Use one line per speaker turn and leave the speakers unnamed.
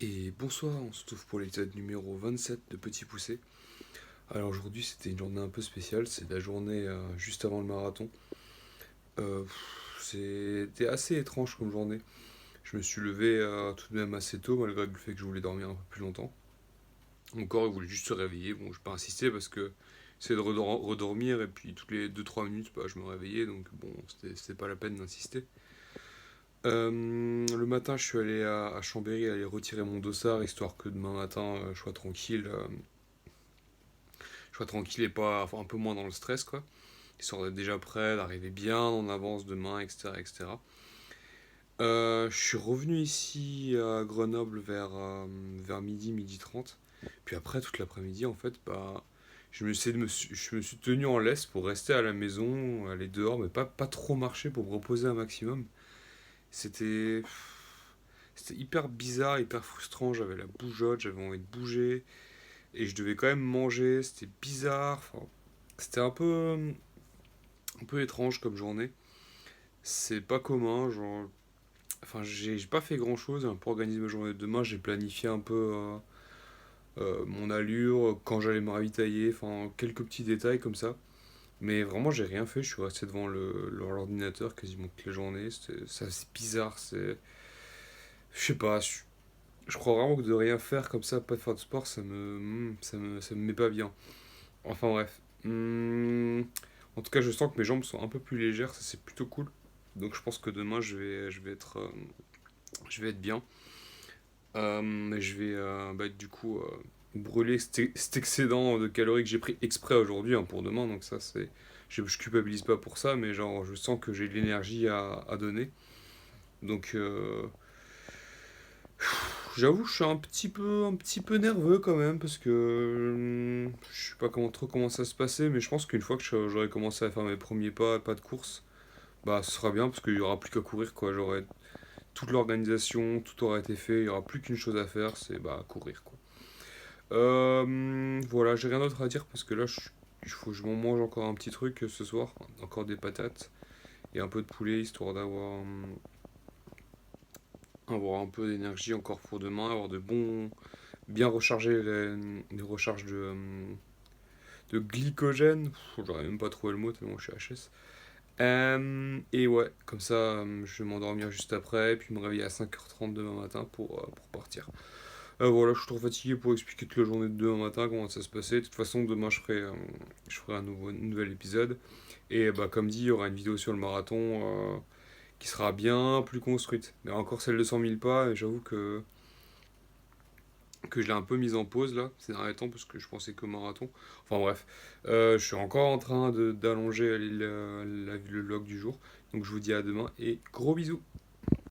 Et bonsoir, on se retrouve pour l'épisode numéro 27 de Petit Poussé. Alors aujourd'hui c'était une journée un peu spéciale, c'est la journée juste avant le marathon. C'était assez étrange comme journée. Je me suis levé tout de même assez tôt malgré le fait que je voulais dormir un peu plus longtemps. Mon corps il voulait juste se réveiller, bon je vais pas insister parce que c'est de redormir et puis toutes les 2-3 minutes bah, je me réveillais donc bon c'était pas la peine d'insister. Le matin, je suis allé à Chambéry aller retirer mon dossard histoire que demain matin je sois tranquille et pas, enfin, un peu moins dans le stress, quoi. Histoire d'être déjà prêt, d'arriver bien en avance demain, etc. etc. Je suis revenu ici à Grenoble vers midi 30. Puis après, toute l'après-midi, en fait, bah, je me suis tenu en laisse pour rester à la maison, aller dehors, mais pas trop marcher pour me reposer un maximum. C'était, c'était hyper bizarre, hyper frustrant. J'avais la bougeotte, j'avais envie de bouger. Et je devais quand même manger, c'était bizarre. Enfin, c'était un peu étrange comme journée. C'est pas commun, genre. Enfin, j'ai pas fait grand chose pour organiser ma journée de demain. J'ai planifié un peu mon allure, quand j'allais me ravitailler, enfin, quelques petits détails comme ça. Mais vraiment, j'ai rien fait. Je suis resté devant l'ordinateur quasiment toute la journée. C'est bizarre. Je sais pas. Je crois vraiment que de rien faire comme ça, pas de faire de sport, ça me met pas bien. Enfin bref. En tout cas, je sens que mes jambes sont un peu plus légères, ça c'est plutôt cool. Donc je pense que demain je vais être bien. Mais je vais bah, du coup brûler cet excédent de calories que j'ai pris exprès aujourd'hui pour demain. Donc ça c'est, je culpabilise pas pour ça, mais genre je sens que j'ai de l'énergie à donner. Donc j'avoue, je suis un petit peu nerveux quand même parce que je sais pas trop comment ça se passait, mais je pense qu'une fois que j'aurai commencé à faire mes premiers pas de course, bah ce sera bien parce qu'il y aura plus qu'à courir quoi. J'aurai toute l'organisation, tout aura été fait, il y aura plus qu'une chose à faire, c'est bah courir quoi. Voilà, j'ai rien d'autre à dire parce que là, il faut que je m'en mange encore un petit truc ce soir, encore des patates et un peu de poulet histoire avoir un peu d'énergie encore pour demain, avoir bien recharger les recharges de glycogène. J'aurais même pas trouvé le mot tellement je suis HS. Et ouais, comme ça, je vais m'endormir juste après, puis me réveiller à 5h30 demain matin pour partir. Voilà, je suis trop fatigué pour expliquer toute la journée de demain matin, comment ça se passait. De toute façon, demain, je ferai un nouvel épisode. Et bah, comme dit, il y aura une vidéo sur le marathon qui sera bien plus construite. Mais encore celle de 100 000 pas, et j'avoue que je l'ai un peu mise en pause là, ces derniers temps, parce que je pensais qu'au marathon. Enfin bref, je suis encore en train d'allonger le log du jour. Donc je vous dis à demain et gros bisous.